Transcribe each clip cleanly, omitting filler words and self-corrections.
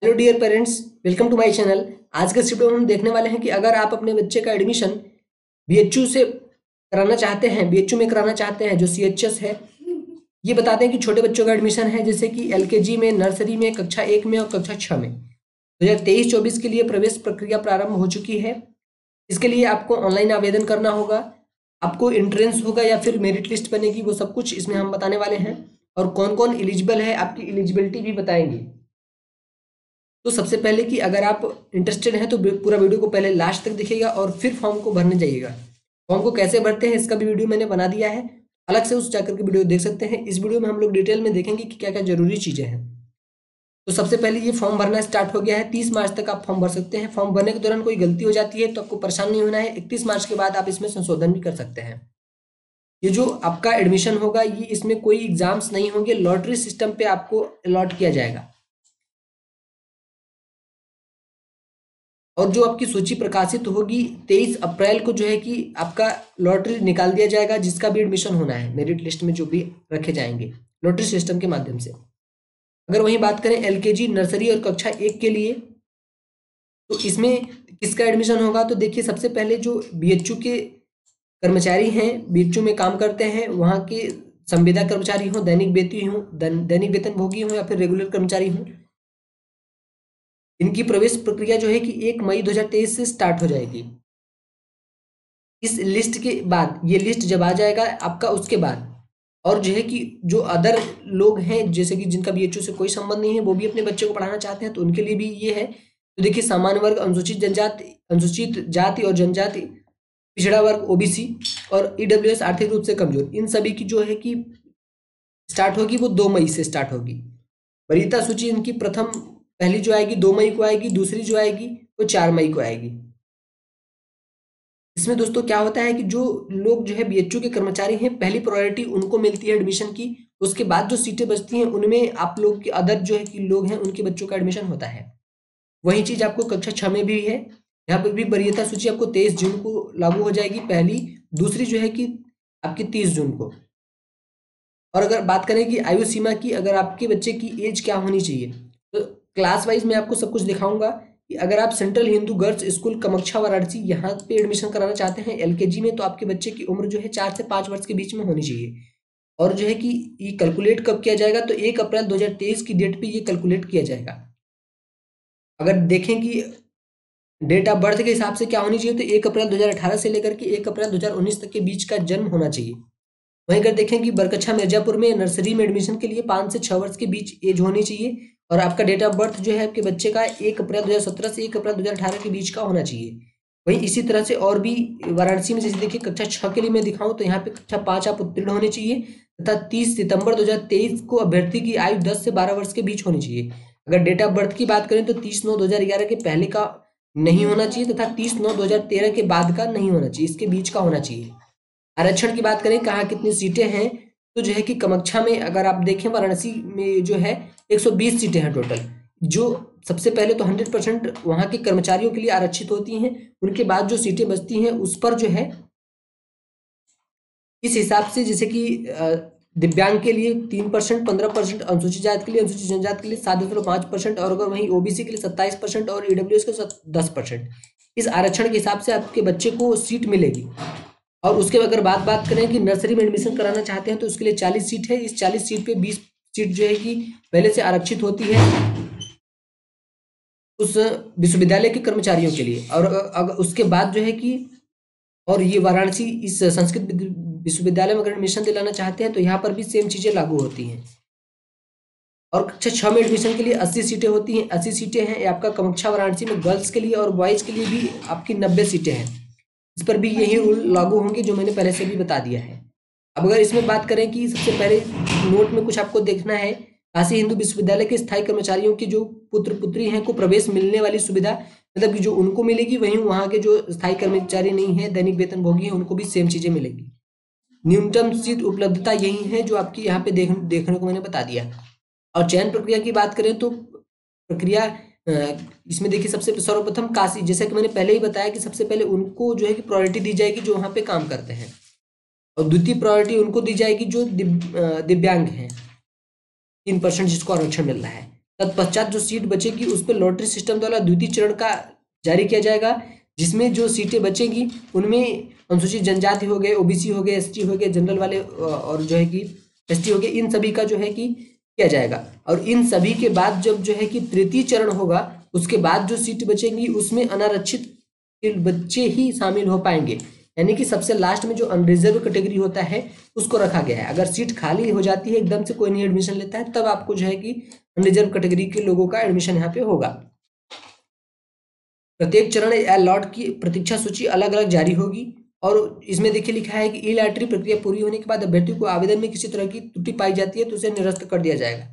Hello dear parents, welcome to my channel. आज के इस वीडियो में हम देखने वाले हैं कि अगर आप अपने बच्चे का एडमिशन बीएचयू से कराना चाहते हैं, बीएचयू में कराना चाहते हैं जो सीएचएस है, ये बताते हैं कि छोटे बच्चों का एडमिशन है जैसे कि एलकेजी में, नर्सरी में, कक्षा 1 में और कक्षा 6 में 2023-24 के लिए प्रवेश प्रक्रिया प्रारंभ हो चुकी है। इसके लिए आपको ऑनलाइन आवेदन करना होगा, आपको एंट्रेंस होगा या फिर मेरिट लिस्ट बनेगी, वो सब कुछ इसमें हम बताने वाले हैं। और कौन कौन एलिजिबल है, आपकी एलिजिबिलिटी भी बताएंगे। तो सबसे पहले कि अगर आप इंटरेस्टेड हैं तो पूरा वीडियो को पहले लास्ट तक देखिएगा और फिर फॉर्म को भरने जाइएगा। फॉर्म को कैसे भरते हैं इसका भी वीडियो मैंने बना दिया है, अलग से उस जाकर के वीडियो देख सकते हैं। इस वीडियो में हम लोग डिटेल में देखेंगे कि क्या क्या जरूरी चीजें हैं। तो सबसे पहले ये फॉर्म भरना स्टार्ट हो गया है। 30 मार्च तक आप फॉर्म भर सकते हैं। फॉर्म भरने के दौरान कोई गलती हो जाती है तो आपको परेशान नहीं होना है। 31 मार्च के बाद आप इसमें संशोधन भी कर सकते हैं। ये जो आपका एडमिशन होगा, ये इसमें कोई एग्जाम्स नहीं होंगे, लॉटरी सिस्टम पे आपको अलॉट किया जाएगा। और जो आपकी सूची प्रकाशित होगी 23 अप्रैल को जो है कि आपका लॉटरी निकाल दिया जाएगा, जिसका भी एडमिशन होना है मेरिट लिस्ट में जो भी रखे जाएंगे लॉटरी सिस्टम के माध्यम से। अगर वहीं बात करें एलकेजी, नर्सरी और कक्षा 1 के लिए, तो इसमें किसका एडमिशन होगा, तो देखिए सबसे पहले जो बीएचयू के कर्मचारी हैं, बीएचयू में काम करते हैं, वहाँ के संविदा कर्मचारी हों, दैनिक वेतन भोगी हों या फिर रेगुलर कर्मचारी हों, इनकी प्रवेश प्रक्रिया जो है कि 1 मई 2023 से स्टार्ट हो जाएगी। इस लिस्ट के बाद, ये लिस्ट जब आ जाएगा आपका, उसके बाद और जो है कि जो अदर लोग हैं जैसे कि जिनका बीएचयू से कोई संबंध नहीं है, वो भी अपने बच्चे को पढ़ाना चाहते हैं, तो उनके लिए भी ये है। तो देखिए सामान्य वर्ग, अनुसूचित जाति और जनजाति, पिछड़ा वर्ग ओबीसी और ईडब्ल्यूएस आर्थिक रूप से कमजोर, इन सभी की जो है कि स्टार्ट होगी वो 2 मई से स्टार्ट होगी। वरीयता सूची इनकी पहली जो आएगी 2 मई को आएगी, दूसरी जो आएगी वो 4 मई को आएगी। इसमें दोस्तों क्या होता है कि जो लोग जो है बीएचयू के कर्मचारी हैं, पहली प्रायोरिटी उनको मिलती है एडमिशन की। उसके बाद जो सीटें बचती हैं उनमें आप लोग के अदर जो है कि लोग हैं, उनके बच्चों का एडमिशन होता है। वही चीज आपको कक्षा 6 में भी है। यहाँ पर भी वरीयता सूची आपको 23 जून को लागू हो जाएगी पहली, दूसरी जो है कि आपकी 30 जून को। और अगर बात करें कि आयु सीमा की, अगर आपके बच्चे की एज क्या होनी चाहिए, तो क्लास वाइज मैं आपको सब कुछ दिखाऊंगा कि अगर आप central Hindu girls school Kamakhya Varanasi यहाँ पे एडमिशन कराना चाहते हैं एलकेजी में, तो आपके बच्चे की उम्र जो है 4 से 5 वर्ष के बीच में होनी चाहिए। और जो है कि ये कैलकुलेट कब किया जाएगा, तो 1 अप्रैल 2023 की डेट पे ये कैलकुलेट किया जाएगा। अगर देखें कि डेट ऑफ बर्थ के हिसाब से क्या होनी चाहिए, तो 1 अप्रैल 2018 से लेकर के 1 अप्रैल 2019 तक के बीच का जन्म होना चाहिए। वहीं अगर देखें कि बरकच्छा मिर्जापुर में नर्सरी में एडमिशन के लिए 5 से 6 वर्ष के बीच एज होनी चाहिए, और आपका डेट ऑफ बर्थ जो है आपके बच्चे का 1 अप्रैल 2017 से 1 अप्रैल 2018 के बीच का होना चाहिए। वहीं इसी तरह से और भी वाराणसी में जैसे देखिए कक्षा 6 के लिए मैं दिखाऊं, तो यहाँ पे कक्षा 5 आप उत्तीर्ण होने चाहिए, तथा 30 सितंबर 2023 को अभ्यर्थी की आयु 10 से 12 वर्ष के बीच होनी चाहिए। अगर डेट ऑफ बर्थ की बात करें तो 30/9/2011 के पहले का नहीं होना चाहिए, तथा 30/9/2013 के बाद का नहीं होना चाहिए, इसके बीच का होना चाहिए। आरक्षण की बात करें कहाँ कितनी सीटें हैं, तो जो है कि कामाख्या में अगर आप देखें, वाराणसी में जो है 120 सीटें हैं टोटल, जो सबसे पहले तो 100% वहाँ के कर्मचारियों के लिए आरक्षित होती हैं। उनके बाद जो सीटें बचती हैं उस पर जो है इस हिसाब से, जैसे कि दिव्यांग के लिए 3%, 15%, अनुसूचित जाति के लिए, अनुसूचित जनजाति के लिए 7.5%, और अगर वहीं ओबीसी के लिए 27% और ईडब्ल्यूएस के 10%, इस आरक्षण के हिसाब से आपके बच्चे को सीट मिलेगी। और उसके अगर बात करें कि नर्सरी में एडमिशन कराना चाहते हैं, तो उसके लिए 40 सीट है। इस 40 सीट पे 20 सीट जो है कि पहले से आरक्षित होती है उस विश्वविद्यालय के कर्मचारियों के लिए। और अगर उसके बाद जो है कि, और ये वाराणसी इस संस्कृत विश्वविद्यालय में अगर एडमिशन दिलाना चाहते हैं तो यहाँ पर भी सेम चीजें लागू होती हैं। और कक्षा 6 में एडमिशन के लिए 80 सीटें होती हैं। 80 सीटें हैं आपका कामाख्या वाराणसी में गर्ल्स के लिए, और बॉयज के लिए भी आपकी 90 सीटें हैं। इस पर भी यही रूल लागू होंगे जो मैंने पहले से भी बता दिया है। अब अगर इसमें बात करें कि सबसे पहले नोट में कुछ आपको देखना है, काशी हिंदू विश्वविद्यालय के स्थायी कर्मचारियों की जो पुत्र पुत्री हैं को प्रवेश मिलने वाली सुविधा, मतलब कि जो उनको मिलेगी, वहीं वहाँ के जो स्थायी कर्मचारी नहीं है, दैनिक वेतन भोगी है, उनको भी सेम चीजें मिलेगी। न्यूनतम सीट उपलब्धता यही है जो आपकी यहाँ पे देखने को मैंने बता दिया। और चयन प्रक्रिया की बात करें तो प्रक्रिया इसमें देखिए सबसे सर्वप्रथम काशी, जैसा कि मैंने पहले ही बताया कि सबसे पहले उनको जो है कि प्रायोरिटी दी जाएगी जो वहाँ पे काम करते हैं, और द्वितीय प्रायोरिटी उनको दी जाएगी जो दिव्यांग हैं, 3% जिसको आरक्षण मिल रहा है। तत्पश्चात जो सीट बचेगी उस पर लॉटरी सिस्टम द्वारा द्वितीय चरण का जारी किया जाएगा, जिसमें जो सीटें बचेंगी उनमें अनुसूचित जनजाति हो गए, ओबीसी हो गए, एसटी हो गए, जनरल वाले और जो है कि एसटी हो गए, इन सभी का जो है कि किया जाएगा। और इन सभी के बाद जब जो है कि तृतीय चरण होगा, उसके बाद जो सीट बचेंगी उसमें अनारक्षित के बच्चे ही शामिल हो पाएंगे, यानी कि सबसे लास्ट में जो अनरिजर्व कैटेगरी होता है उसको रखा गया है। अगर सीट खाली हो जाती है, एकदम से कोई नहीं एडमिशन लेता है, तब आपको जो है कि अनरिजर्व कैटेगरी के लोगों का एडमिशन यहाँ पे होगा। प्रत्येक चरण अलॉट की प्रतीक्षा सूची अलग अलग जारी होगी, और इसमें देखिए लिखा है कि ई लॉटरी प्रक्रिया पूरी होने के बाद अभ्यर्थी को आवेदन में किसी तरह की त्रुटि पाई जाती है तो उसे निरस्त कर दिया जाएगा।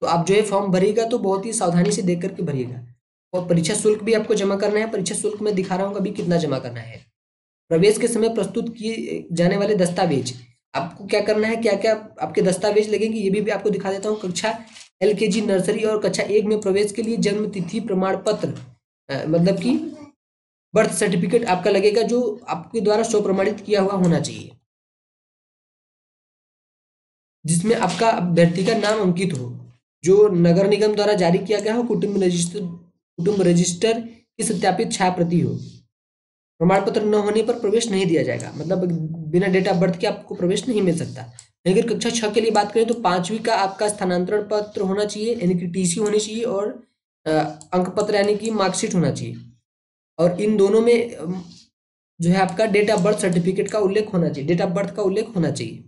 तो आप जो है फॉर्म भरिएगा तो बहुत ही सावधानी से देख करके भरिएगा। और परीक्षा शुल्क भी आपको जमा करना है। परीक्षा शुल्क मैं दिखा रहा हूँ अभी कितना जमा करना है। प्रवेश के समय प्रस्तुत किए जाने वाले दस्तावेज, आपको क्या करना है, क्या क्या आपके दस्तावेज लगेंगे ये भी आपको दिखा देता हूँ। कक्षा एलकेजी, नर्सरी और कक्षा 1 में प्रवेश के लिए जन्म तिथि प्रमाण पत्र, मतलब कि बर्थ सर्टिफिकेट आपका लगेगा, जो आपके द्वारा स्व प्रमाणित किया हुआ होना चाहिए, जिसमें आपका अभ्यर्थी का नाम अंकित हो, जो नगर निगम द्वारा जारी किया गया हो, कुटुंब रजिस्टर की सत्यापित छाया प्रति हो। प्रमाण पत्र न होने पर प्रवेश नहीं दिया जाएगा, मतलब बिना डेट ऑफ बर्थ के आपको प्रवेश नहीं मिल सकता। अगर कक्षा 6 के लिए बात करें तो 5वीं का आपका स्थानांतरण पत्र होना चाहिए, यानी कि टीसी होनी चाहिए, और अंक पत्र यानी कि मार्कशीट होना चाहिए। और इन दोनों में जो है आपका डेट ऑफ बर्थ सर्टिफिकेट का उल्लेख होना चाहिए, डेट ऑफ बर्थ का उल्लेख होना चाहिए।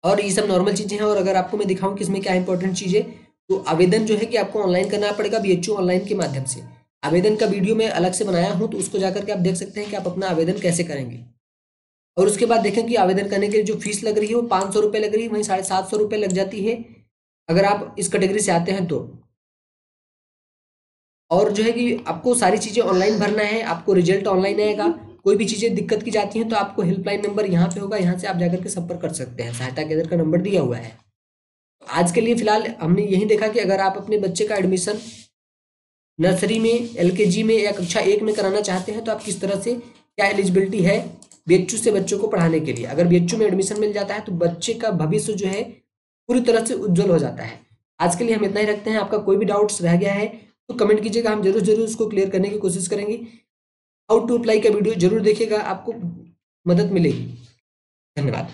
और ये सब नॉर्मल चीज़ें हैं। और अगर आपको मैं दिखाऊं कि इसमें क्या इंपॉर्टेंट चीज़ है, तो आवेदन जो है कि आपको ऑनलाइन करना पड़ेगा बीएचयू ऑनलाइन के माध्यम से। आवेदन का वीडियो मैं अलग से बनाया हूँ, तो उसको जाकर के आप देख सकते हैं कि आप अपना आवेदन कैसे करेंगे। और उसके बाद देखें कि आवेदन करने के लिए जो फीस लग रही है वो 500 रुपये लग रही है, वहीं 750 रुपये लग जाती है अगर आप इस कैटेगरी से आते हैं तो। और जो है कि आपको सारी चीज़ें ऑनलाइन भरना है, आपको रिजल्ट ऑनलाइन आएगा। कोई भी चीज़ें दिक्कत की जाती हैं तो आपको हेल्पलाइन नंबर यहाँ पे होगा, यहाँ से आप जाकर के संपर्क कर सकते हैं, सहायता केंद्र का नंबर दिया हुआ है। आज के लिए फिलहाल हमने यही देखा कि अगर आप अपने बच्चे का एडमिशन नर्सरी में, एलकेजी में या कक्षा 1 में कराना चाहते हैं तो आप किस तरह से, क्या एलिजिबिलिटी है बीएचयू से बच्चों को पढ़ाने के लिए। अगर बीएचयू में एडमिशन मिल जाता है तो बच्चे का भविष्य जो है पूरी तरह से उज्जवल हो जाता है। आज के लिए हम इतना ही रखते हैं। आपका कोई भी डाउट्स रह गया है तो कमेंट कीजिएगा, हम जरूर जरूर उसको क्लियर करने की कोशिश करेंगे। हाउ टू अप्लाई का वीडियो जरूर देखिएगा, आपको मदद मिलेगी। धन्यवाद।